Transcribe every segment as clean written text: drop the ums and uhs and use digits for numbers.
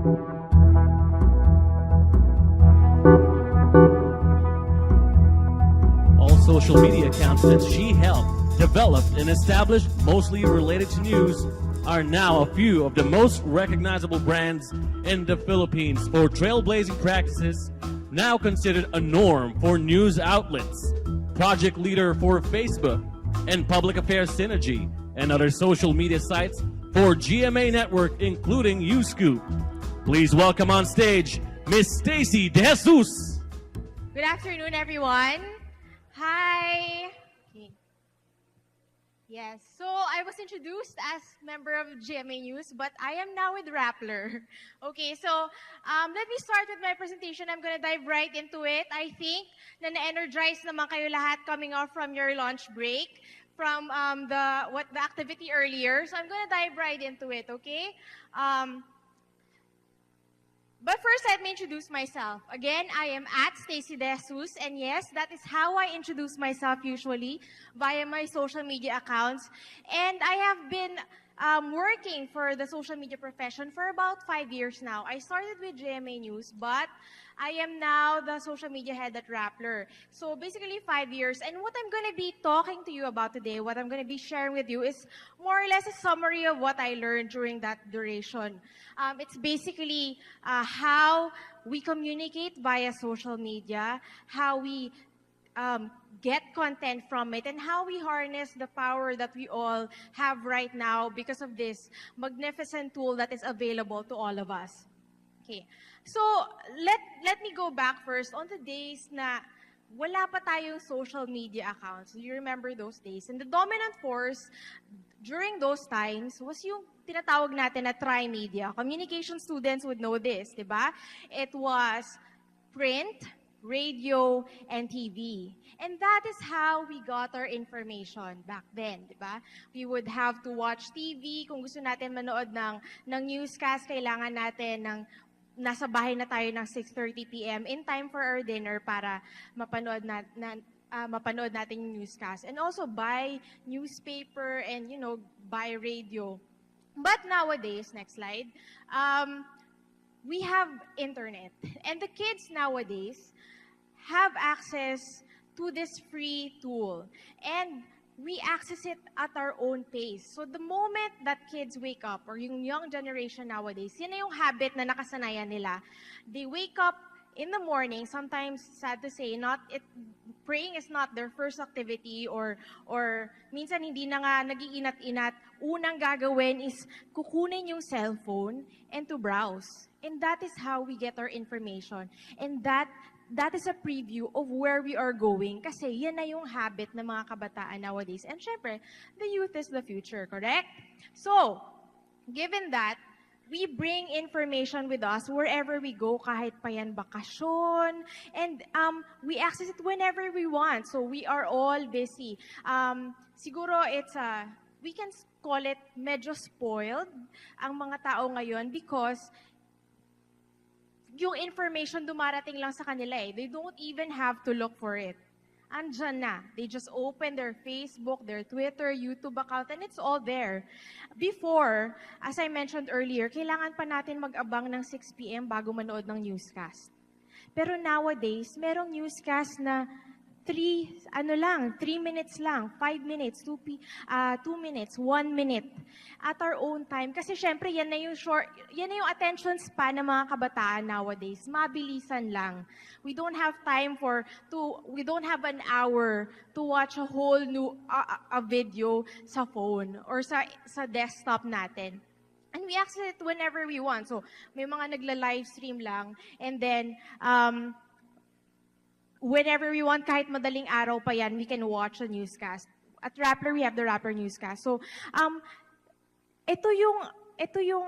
All social media accounts that she helped, developed, and established, mostly related to news, are now a few of the most recognizable brands in the Philippines for trailblazing practices, now considered a norm for news outlets, project leader for Facebook and Public Affairs Synergy, and other social media sites for GMA Network, including YouScoop. Please welcome on stage Miss Stacy De Jesus. Good afternoon, everyone. Hi. Okay. Yes, so I was introduced as member of GMA News, but I am now with Rappler. Okay, so let me start with my presentation. I'm gonna dive right into it. I think na-energize naman kayo lahat coming off from your lunch break, from the activity earlier. So I'm gonna dive right into it, okay? But first, let me introduce myself. Again, I am at Stacy De Jesus, and yes, that is how I introduce myself usually, via my social media accounts. And I have been working for the social media profession for about 5 years now. I started with GMA News, but I am now the social media head at Rappler. So basically 5 years. And what I'm going to be talking to you about today, what I'm going to be sharing with you is more or less a summary of what I learned during that duration. It's basically how we communicate via social media, how we get content from it, and how we harness the power that we all have right now because of this magnificent tool that is available to all of us. Okay. So, let me go back first on the days na wala pa tayong social media accounts. Do you remember those days? And the dominant force during those times was yung tinatawag natin na tri-media. Communication students would know this, di ba? It was print, radio, and TV. And that is how we got our information back then, di ba? We would have to watch TV. Kung gusto natin manood ng newscast, kailangan natin ng nasa bahay na tayo ng 6:30 p.m. in time for our dinner para mapanood natin yung newscast. And also buy newspaper and, buy radio. But nowadays, next slide, we have internet. And the kids nowadays have access to this free tool. And we access it at our own pace. So the moment that kids wake up, or yung young generation nowadays, yun na yung habit na nakasanayan nila. They wake up in the morning, sometimes, sad to say, praying is not their first activity, or minsan hindi na nga nag-iinat-inat. Unang gagawin is kukunin yung cellphone and to browse. And that is how we get our information. And that is a preview of where we are going, kasi yan na yung habit ng mga kabataan nowadays. And syempre, the youth is the future, correct? So, given that, we bring information with us wherever we go, kahit pa yan bakasyon, and we access it whenever we want. So, we are all busy. Siguro, we can call it medyo spoiled ang mga tao ngayon because yung information dumarating lang sa kanila eh. They don't even have to look for it. Andyan na. They just open their Facebook, their Twitter, YouTube account, and it's all there. Before, as I mentioned earlier, kailangan pa natin mag-abang ng 6 p.m. bago manood ng newscast. Pero nowadays, merong newscast na 3 minutes lang, 5 minutes, 2 minutes, 1 minute at our own time. Kasi syempre, yan na yung attention span ng mga kabataan nowadays. Mabilisan lang. We don't have an hour to watch a whole new video sa phone or sa desktop natin. And we access it whenever we want. So, may mga nagla-live stream lang, and then, whenever we want, kahit madaling araw pa yan, we can watch a newscast. At Rappler, we have the Rappler newscast. So, ito yung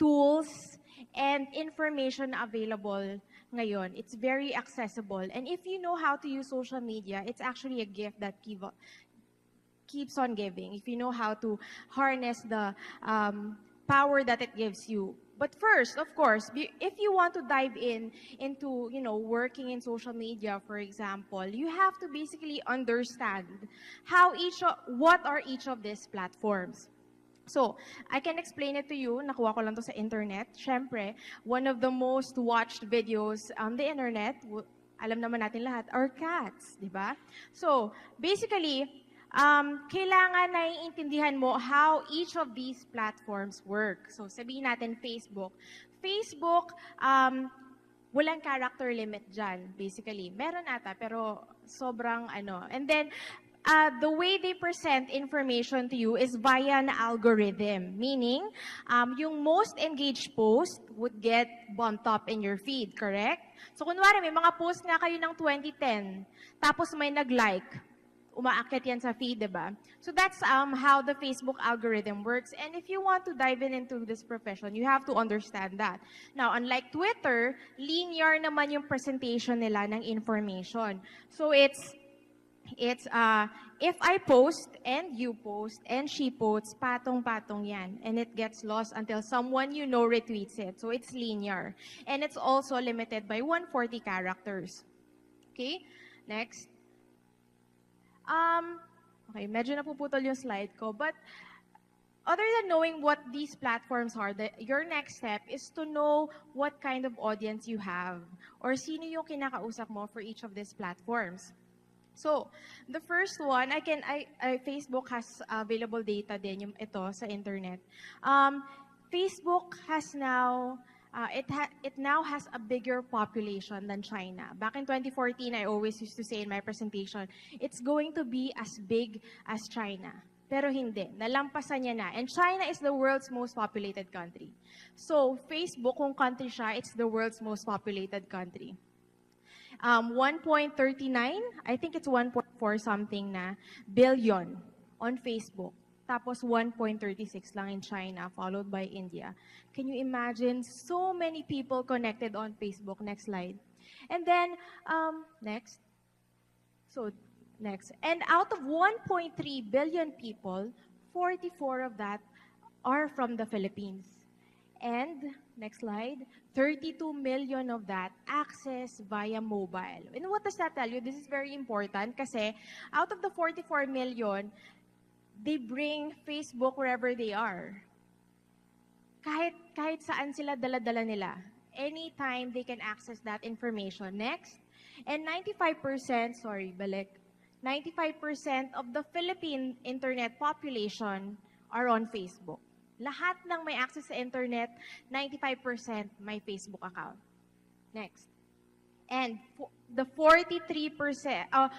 tools and information available ngayon. It's very accessible. And if you know how to use social media, it's actually a gift that keeps on giving. If you know how to harness the power that it gives you. But first, of course, if you want to dive into working in social media, for example, you have to basically understand what are each of these platforms. So, I can explain it to you. Nakuha ko lang to sa internet. Siyempre, one of the most watched videos on the internet, alam naman natin lahat, are cats, di ba? So, basically, kailangan naiintindihan mo how each of these platforms work. So, sabihin natin Facebook. Facebook, walang character limit dyan, basically. Meron ata, pero sobrang ano. And then, the way they present information to you is via an algorithm. Meaning, yung most engaged post would get bumped up in your feed, correct? So, kunwari, may mga post nga kayo ng 2010, tapos may nag-like, umaakyat yan sa feed, diba? So that's how the Facebook algorithm works. And if you want to dive into this profession, you have to understand that. Now, unlike Twitter, linear naman yung presentation nila ng information. So it's if I post and you post and she posts, patong-patong yan. And it gets lost until someone you know retweets it. So it's linear. And it's also limited by 140 characters. Okay? Next. Okay, medyo napuputol yung slide ko. But other than knowing what these platforms are, your next step is to know what kind of audience you have or sino yung kinakausap mo for each of these platforms. So, the first one, Facebook has available data din yung ito sa internet. Facebook has now it now has a bigger population than China. Back in 2014, I always used to say in my presentation, it's going to be as big as China. Pero hindi. Nalampasan niya na. And China is the world's most populated country. So, Facebook, kung country siya, it's the world's most populated country. 1.39, I think it's 1.4 something na billion on Facebook. Tapos 1.36 lang in China, followed by India. Can you imagine so many people connected on Facebook? Next slide. And then, next. So, next. And out of 1.3 billion people, 44 of that are from the Philippines. And, next slide, 32 million of that access via mobile. And what does that tell you? This is very important kasi out of the 44 million, they bring Facebook wherever they are. Kahit saan sila dala-dala nila. Anytime they can access that information. Next. And 95% of the Philippine internet population are on Facebook. Lahat ng may access sa internet, 95% may Facebook account. Next. And the 43% out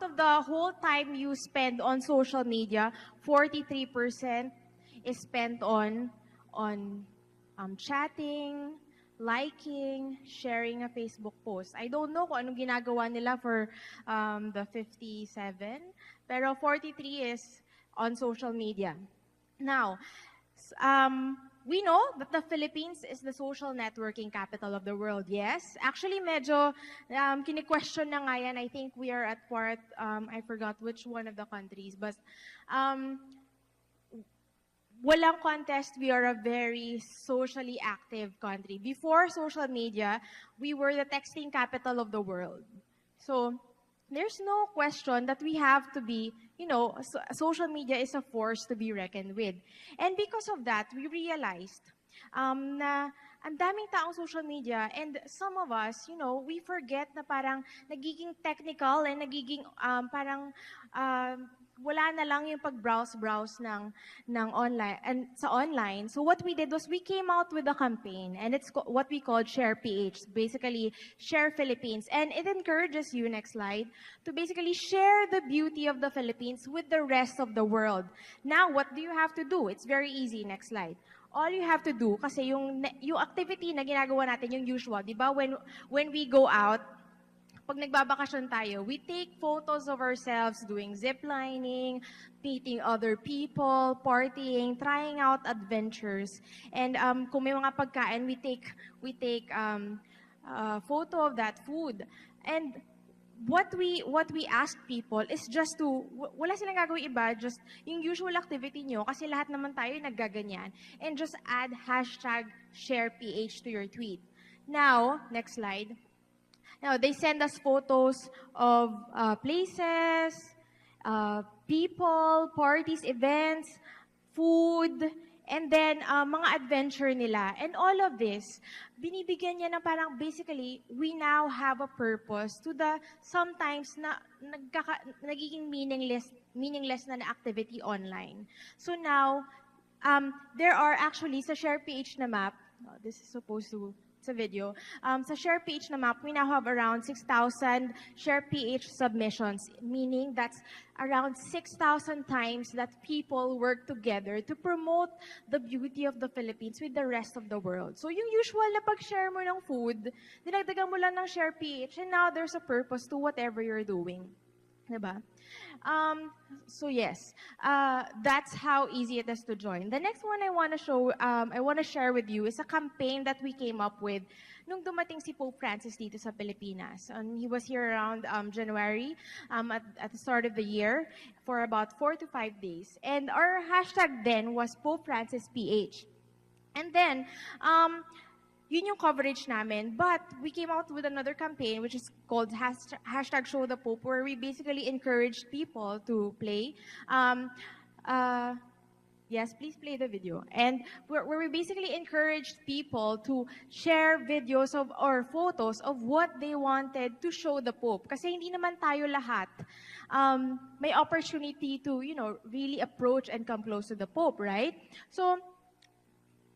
of the whole time you spend on social media, 43% is spent on chatting, liking, sharing a Facebook post. I don't know kung anong ginagawa nila for the 57, pero 43 is on social media. Now, we know that the Philippines is the social networking capital of the world. Yes. Actually, medyo kini-question na nga yan. I think we are at part, I forgot which one of the countries. But walang contest, we are a very socially active country. Before social media, we were the texting capital of the world. So, there's no question that we have to be, social media is a force to be reckoned with. And because of that, we realized na ang daming taong social media and some of us, we forget na parang nagiging technical and nagiging parang wala na lang yung pag-browse ng online and sa online. So what we did was we came out with a campaign and it's what we called Share PH, basically Share Philippines. And it encourages you, next slide, to basically share the beauty of the Philippines with the rest of the world. Now, what do you have to do? It's very easy, next slide. All you have to do, kasi yung activity na ginagawa natin, yung usual, di ba? When we go out, pag nagbabakasyon tayo, we take photos of ourselves doing ziplining, meeting other people, partying, trying out adventures. And kung may mga pagkain, we take photo of that food. And what we ask people is just to, wala silang gagawin iba, just yung usual activity nyo, kasi lahat naman tayo naggaganyan, and just add #SharePH to your tweet. Now, next slide. Now, they send us photos of places, people, parties, events, food, and then mga adventure nila. And all of this, binibigyan niya ng parang basically, we now have a purpose to the sometimes na nagiging meaningless na activity online. So now, there are actually sa share page na map, this is supposed to, it's a video, sa share page na map, we now have around 6,000 share PH submissions, meaning that's around 6,000 times that people work together to promote the beauty of the Philippines with the rest of the world. So yung usual na pag-share mo ng food, dinagdagan mo lang ng share PH, and now there's a purpose to whatever you're doing. Diba? So yes, that's how easy it is to join. The next one I want to share with you is a campaign that we came up with nung dumating si Pope Francis dito sa Pilipinas. He was here around January at the start of the year for about 4 to 5 days. And our hashtag then was Pope Francis PH. And then, yun yung coverage namin. But we came out with another campaign which is called hashtag Show the Pope, where we basically encouraged people to play. Yes, please play the video. And where we basically encouraged people to share videos of or photos of what they wanted to show the Pope. Kasi hindi naman tayo lahat may opportunity to, really approach and come close to the Pope, right? So,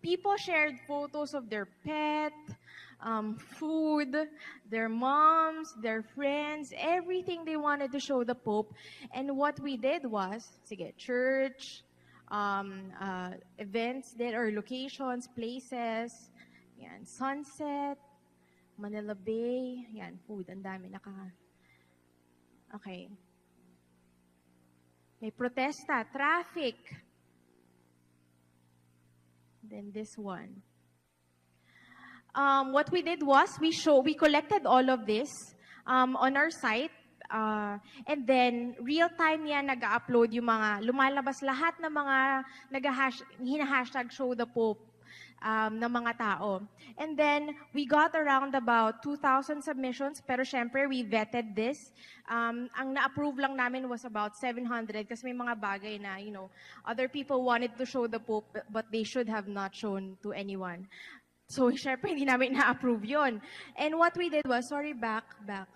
people shared photos of their pet, food, their moms, their friends, everything they wanted to show the Pope. And what we did was, church, events there or locations, places, yan, sunset, Manila Bay, yan, food, ang dami, okay. May protesta, traffic. Then this one. What we did was we collected all of this on our site, and then real time yan nag-upload yung mga lumalabas lahat ng mga hina-hashtag Show the Pope ng mga tao. And then we got around about 2,000 submissions, pero syempre we vetted this. Ang na-approve lang namin was about 700 kasi may mga bagay na, other people wanted to show the Pope but they should have not shown to anyone. So syempre hindi namin na-approve yon. And what we did was, back.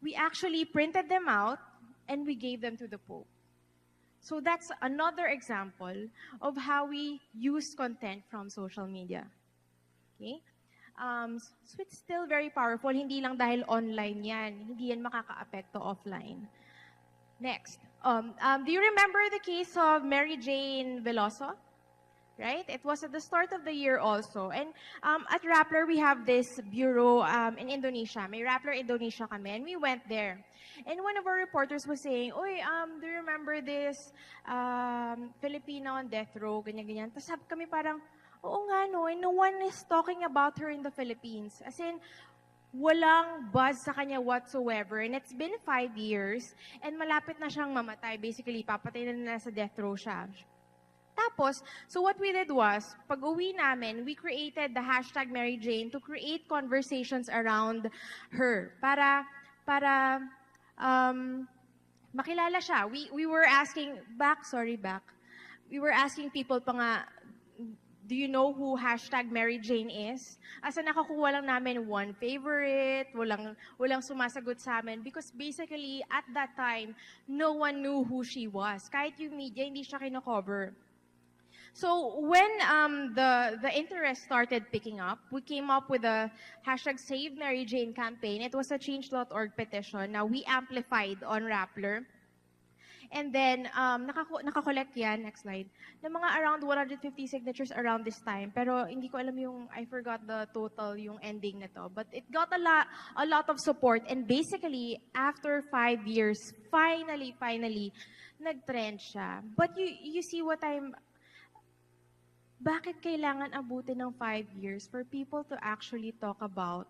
We actually printed them out and we gave them to the Pope. So that's another example of how we use content from social media. Okay? So it's still very powerful. Hindi lang dahil online yan. Hindi yan makaka-apekto offline. Next. Do you remember the case of Mary Jane Veloso? Right? It was at the start of the year also. And at Rappler, we have this bureau in Indonesia. May Rappler Indonesia kami. And we went there. And one of our reporters was saying, "Oy, do you remember this Filipino on death row?" Ganyan-ganyan. Tapos kami parang, oo nga no, and no one is talking about her in the Philippines. As in, walang buzz sa kanya whatsoever. And it's been 5 years. And malapit na siyang mamatay. Basically, papatay na nila sa death row siya. Tapos, so what we did was, pag uwi namin, we created the hashtag Mary Jane to create conversations around her. Para makilala siya. We were asking, we were asking people pa nga, do you know who hashtag Mary Jane is? Asa nakakuha lang namin one favorite, walang sumasagot sa amin. Because basically, at that time, no one knew who she was. Kahit yung media, hindi siya kino-cover. So when the interest started picking up, we came up with a hashtag Save Mary Jane campaign. It was a change.org petition. Now we amplified on Rappler. And then, nakakollect yan, next slide, ng mga around 150 signatures around this time. Pero hindi ko alam I forgot the total, yung ending nito. But it got a lot of support. And basically, after 5 years, finally, nag-trend siya. But you see what bakit kailangan abutin ng 5 years for people to actually talk about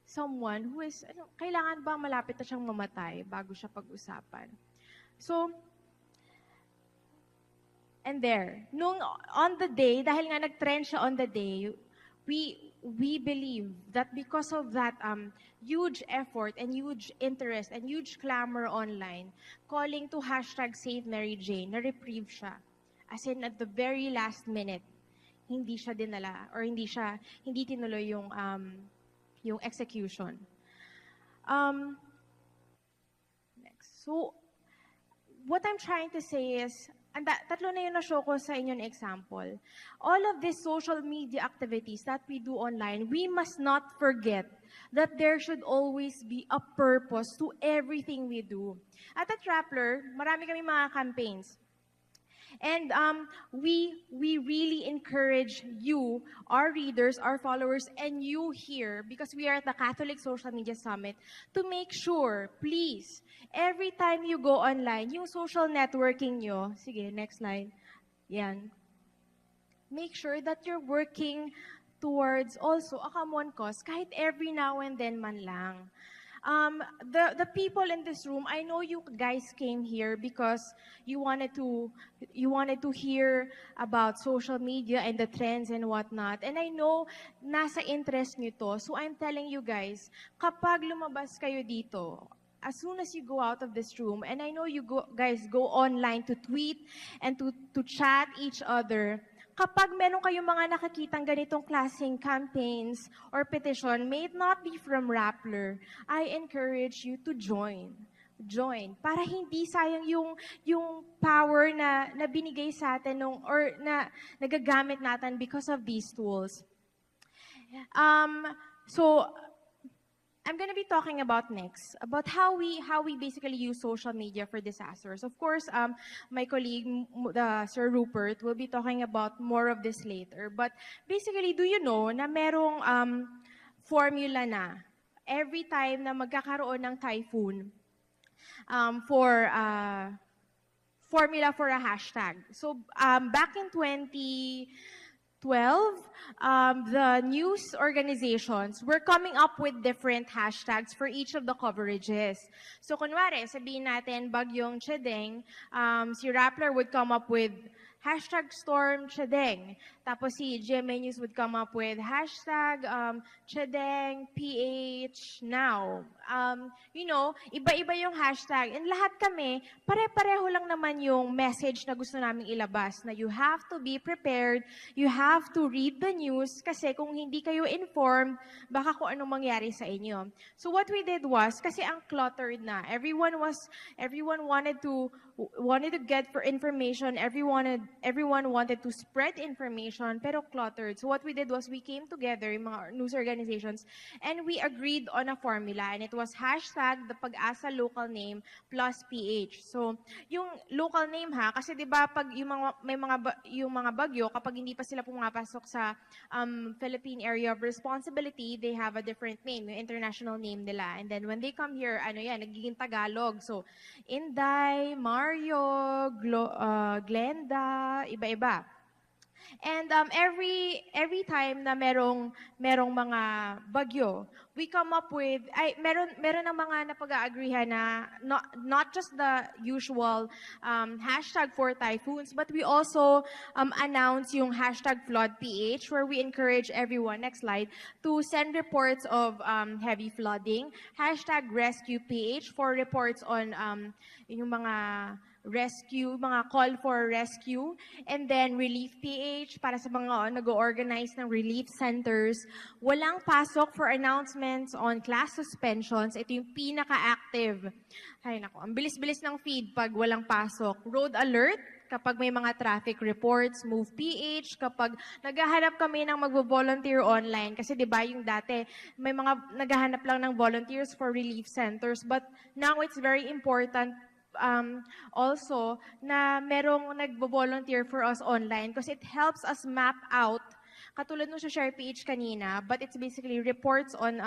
someone who is, kailangan ba malapit na siyang mamatay bago siya pag-usapan? So, and there, on the day, dahil nga nag-trend siya on the day, we believe that because of that huge effort and huge interest and huge clamor online, calling to hashtag Save Mary Jane, na-reprieve siya. As in, at the very last minute, hindi siya dinala or hindi tinuloy yung execution. Next. So, what I'm trying to say is, tatlo na yung na-show ko sa inyong example. All of these social media activities that we do online, we must not forget that there should always be a purpose to everything we do. At Rappler, marami kami mga campaigns. And we really encourage you, our readers, our followers, and you here, because we are at the Catholic Social Media Summit, to make sure, please, every time you go online, yung social networking nyo, sige, next slide, yan, make sure that you're working towards also a common cause, kahit every now and then man lang. The people in this room, I know you guys came here because you wanted to hear about social media and the trends and whatnot. And I know nasa interest nyo to. So I'm telling you guys, kapag lumabas kayo dito, as soon as you go out of this room, and I know you guys go online to tweet and to chat each other, kapag meron kayong mga nakikitang ganitong klaseng campaigns or petition, may it not be from Rappler, I encourage you to join. Join. Para hindi sayang yung power na binigay sa atin or na nagagamit natin because of these tools. So, I'm going to be talking about next, about how we basically use social media for disasters. Of course, my colleague, Sir Rupert, will be talking about more of this later. But basically, do you know na merong formula na every time na magkakaroon ng typhoon for formula for a hashtag. So back in 2012, the news organizations were coming up with different hashtags for each of the coverages. So kunwari, sabihin natin, Bagyong Chedeng, si Rappler would come up with hashtag Storm Chedeng. Tapos si GMA News would come up with hashtag Chedeng PH Now. You know, iba-iba yung hashtag. And lahat kami, pare-pareho lang naman yung message na gusto naming ilabas, na you have to be prepared, you have to read the news, kasi kung hindi kayo informed, baka kung anong mangyari sa inyo. So what we did was, kasi ang cluttered na, everyone wanted to get for information, everyone wanted to spread information, pero cluttered. So what we did was, we came together, yung mga news organizations, and we agreed on a formula, and it was hashtag the Pag-asa local name plus PH. So yung local name ha, kasi di ba pag yung mga bagyo, kapag hindi pa sila pumapasok sa Philippine Area of Responsibility, they have a different name, yung international name nila. And then when they come here, nagiging Tagalog. So Inday, Mario, Glenda, iba-iba. And every time na merong mga bagyo, we come up with meron ng mga napag-aagrihan na not just the usual hashtag for typhoons, but we also announce yung hashtag FloodPH, where we encourage everyone, next slide, to send reports of heavy flooding, hashtag RescuePH for reports on yung mga rescue, mga call for rescue, and then Relief PH para sa mga nag-organize ng relief centers. Walang pasok for announcements on class suspensions. Ito yung pinaka-active. Ay nako, ang bilis-bilis ng feed pag walang pasok. Road alert kapag may mga traffic reports, Move PH kapag naghahanap kami ng magvo-volunteer online, kasi 'di ba yung dati may mga naghahanap lang ng volunteers for relief centers, but now it's very important also na merong nagbo-volunteer for us online, because it helps us map out, katulad nung sa Share PH kanina, but it's basically reports on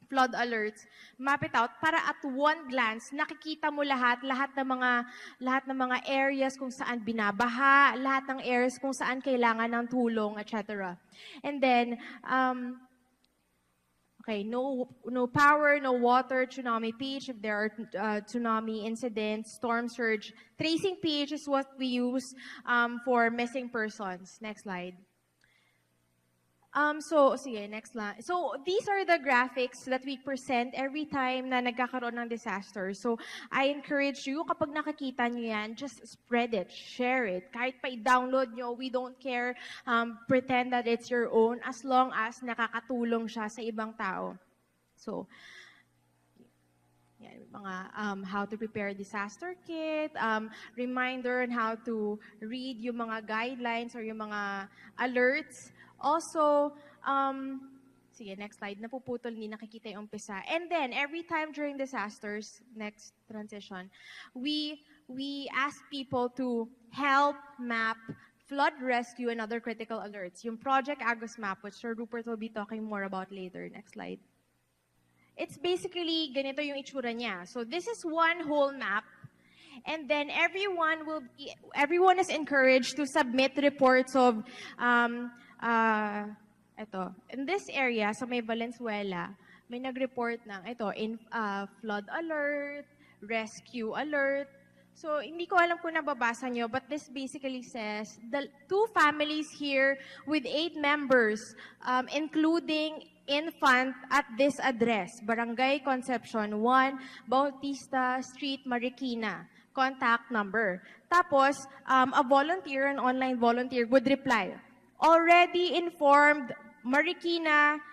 flood alerts, map it out para at one glance nakikita mo lahat ng mga areas kung saan binabaha, lahat ng areas kung saan kailangan ng tulong, etc. And then okay, no power, no water, tsunami PH if there are tsunami incidents, storm surge. Tracing PH is what we use for missing persons. Next slide. Sige, next lang. So, these are the graphics that we present every time na nagkakaroon ng disaster. So, I encourage you, kapag nakakita nyo yan, just spread it, share it. Kahit pa i-download nyo, we don't care. Pretend that it's your own as long as nakakatulong siya sa ibang tao. So, yan, mga how to prepare disaster kit, reminder on how to read yung mga guidelines or yung mga alerts. Also, sige, next slide, napuputol, hindi nakikita yung umpisa. And then, every time during disasters, next transition, we ask people to help map flood rescue and other critical alerts. Yung Project Agus Map, which Sir Rupert will be talking more about later. Next slide. It's basically, ganito yung itsura niya. So this is one whole map. And then everyone is encouraged to submit reports of, in this area, sa may Valenzuela, may nag-report ng, flood alert, rescue alert. So, hindi ko alam kung nababasa nyo, but this basically says, the 2 families here with 8 members, including infant at this address, Barangay Concepcion 1, Bautista Street, Marikina. Contact number. Tapos, a volunteer, an online volunteer would reply, already informed Marikina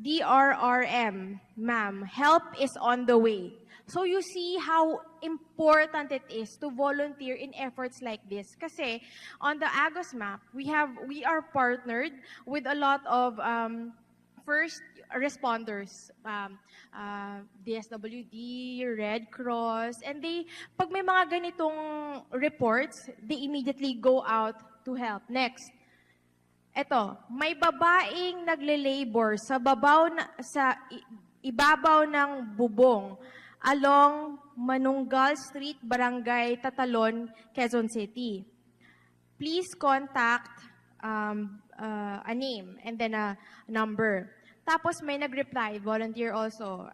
DRRM, ma'am, help is on the way. So you see how important it is to volunteer in efforts like this. Kasi on the Agos map, we are partnered with a lot of first responders, DSWD, Red Cross, and pag may mga ganitong reports, they immediately go out to help. Next. Ito, may babaeng nagle-labor sa ibabaw ng bubong along Manunggal Street, Barangay Tatalon, Quezon City. Please contact a name and then a number. Tapos may nag-reply, volunteer also.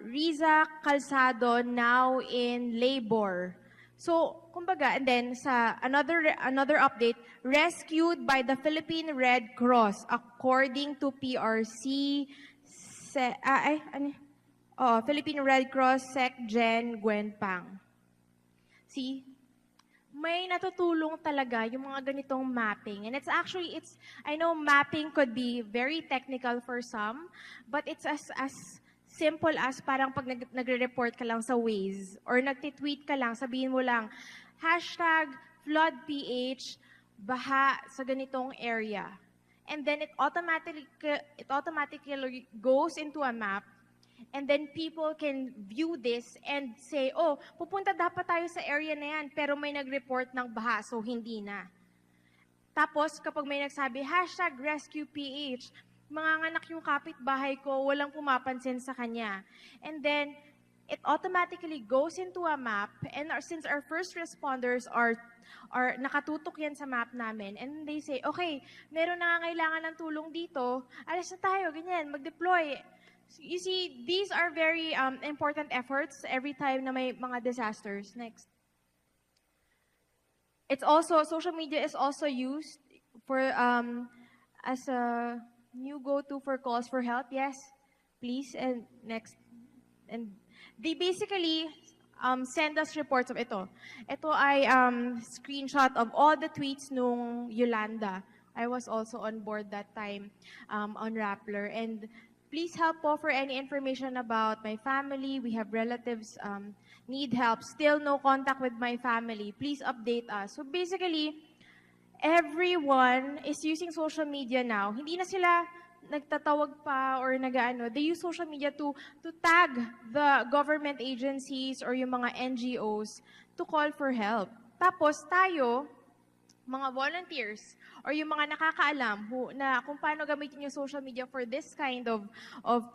Riza Calzado now in labor. So, kumbaga, and then sa another update, rescued by the Philippine Red Cross according to PRC Philippine Red Cross Sec Gen Gwen Pang. See? May natutulong talaga yung mga ganitong mapping. And I know mapping could be very technical for some, but it's as simple as parang pag nagre-report ka lang sa Waze or nagtitweet ka lang, sabihin mo lang, #FloodPH, baha sa ganitong area. And then it automatically goes into a map. And then people can view this and say, oh, pupunta dapat tayo sa area na yan, pero may nag-report ng baha, so hindi na. Tapos, kapag may nagsabi, #RescuePH, manganganak yung kapitbahay ko, walang pumapansin sa kanya. And then, it automatically goes into a map, and since our first responders are nakatutok yan sa map namin, and they say, okay, meron nangangailangan ng tulong dito, alis na tayo, ganyan, mag-deploy. You see, these are very important efforts every time na may mga disasters. Next. Social media is also used for as a new go-to for calls for help. Yes, please. And next. And they basically send us reports of ito. Ito ay screenshot of all the tweets nung Yolanda. I was also on board that time on Rappler. And please help po for any information about my family. We have relatives need help. Still no contact with my family. Please update us. So basically, everyone is using social media now. Hindi na sila nagtatawag pa or nag-ano. They use social media to tag the government agencies or yung mga NGOs to call for help. Tapos tayo, mga volunteers or yung mga nakakaalam na kung paano gamitin yung social media for this kind of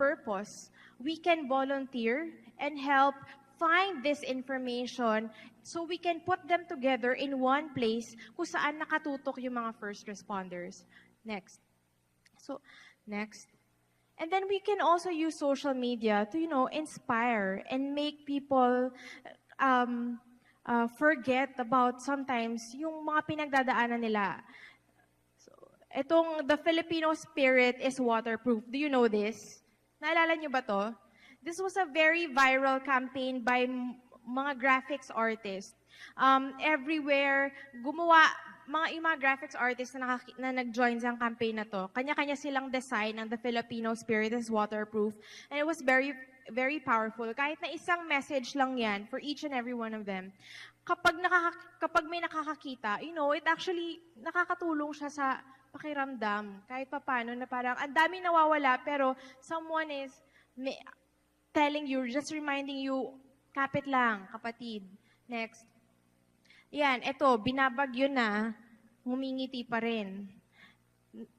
purpose, we can volunteer and help find this information so we can put them together in one place kung saan nakatutok yung mga first responders. Next. So, next. And then we can also use social media to, inspire and make people forget about sometimes yung mga pinagdadaanan nila. So, Itong the Filipino spirit is waterproof. Do you know this? Naalala niyo ba to? This was a very viral campaign by mga graphics artists. Everywhere, yung mga graphics artists na nag-join sa campaign na to, kanya-kanya silang design ng the Filipino spirit is waterproof. And it was very, very powerful. Kahit na isang message lang yan for each and every one of them. Kapag may nakakakita, it actually nakakatulong siya sa pakiramdam. Kahit papano na parang, ang dami nawawala, pero someone is telling you, just reminding you, kapit lang, kapatid. Next. Yan, eto, binabagyo na, ngumingiti pa rin.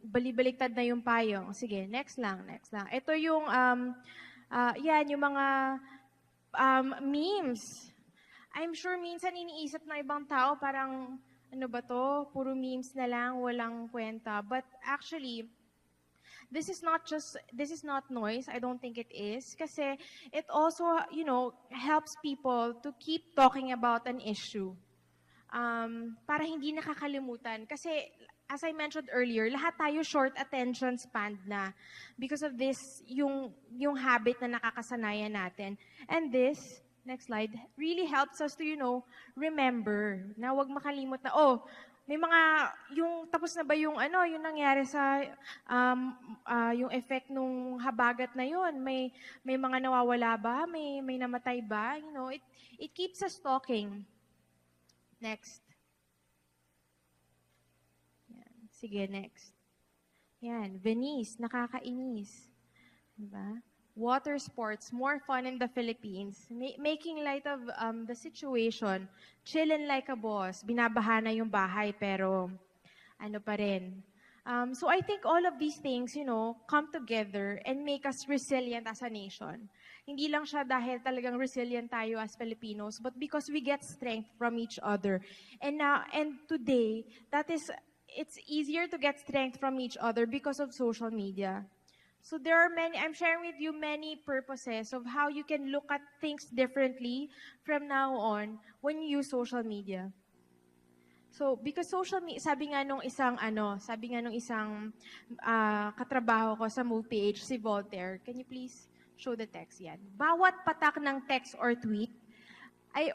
Balibaliktad na yung payong. Sige, next lang. Ito yung, yung mga memes. I'm sure minsan iniisip ng ibang tao, parang, ano ba to? Puro memes na lang, walang kwenta. But actually, this is not noise. I don't think it is. Kasi it also, helps people to keep talking about an issue. Para hindi nakakalimutan. Kasi, as I mentioned earlier, lahat tayo short attention span na. Because of this, yung habit na nakakasanayan natin. And this, next slide, really helps us to, remember na wag makalimot na, may mga, tapos na ba yung nangyari sa, yung effect nung habagat na yun? May mga nawawala ba? May namatay ba? It keeps us talking. Next. Yan. Sige, next. Yan, Venice, nakakainis. Diba? Water sports, more fun in the Philippines. Making light of the situation. Chillin' like a boss. Binabaha na yung bahay, pero ano pa rin. So I think all of these things, come together and make us resilient as a nation. Hindi lang siya dahil talagang resilient tayo as Filipinos, but because we get strength from each other. And today, it's easier to get strength from each other because of social media. So there are I'm sharing with you many purposes of how you can look at things differently from now on when you use social media. So, because social media, sabi nga nung isang katrabaho ko sa Move PH, si Voltaire, can you please show the text yan? Bawat patak ng text or tweet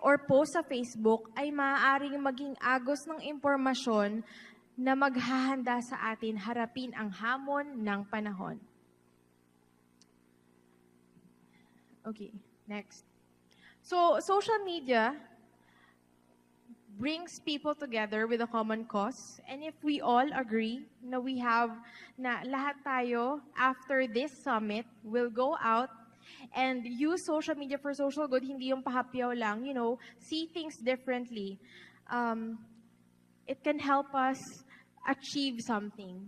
or post sa Facebook ay maaaring maging agos ng impormasyon na maghahanda sa atin harapin ang hamon ng panahon. Okay, next. So, social media brings people together with a common cause. And if we all agree na lahat tayo, after this summit, will go out and use social media for social good, hindi yung pahapyaw lang, see things differently. It can help us achieve something.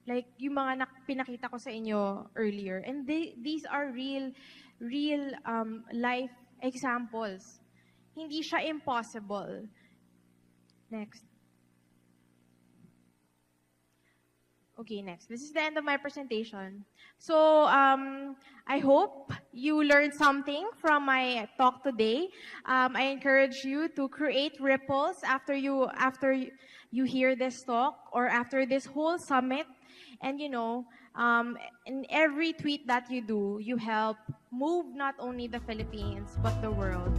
Like yung mga pinakita ko sa inyo earlier. And these are real life examples. Hindi siya impossible. Next. Okay, next. This is the end of my presentation. So, I hope you learned something from my talk today. I encourage you to create ripples after you hear this talk or after this whole summit. And in every tweet that you do, you help move not only the Philippines, but the world.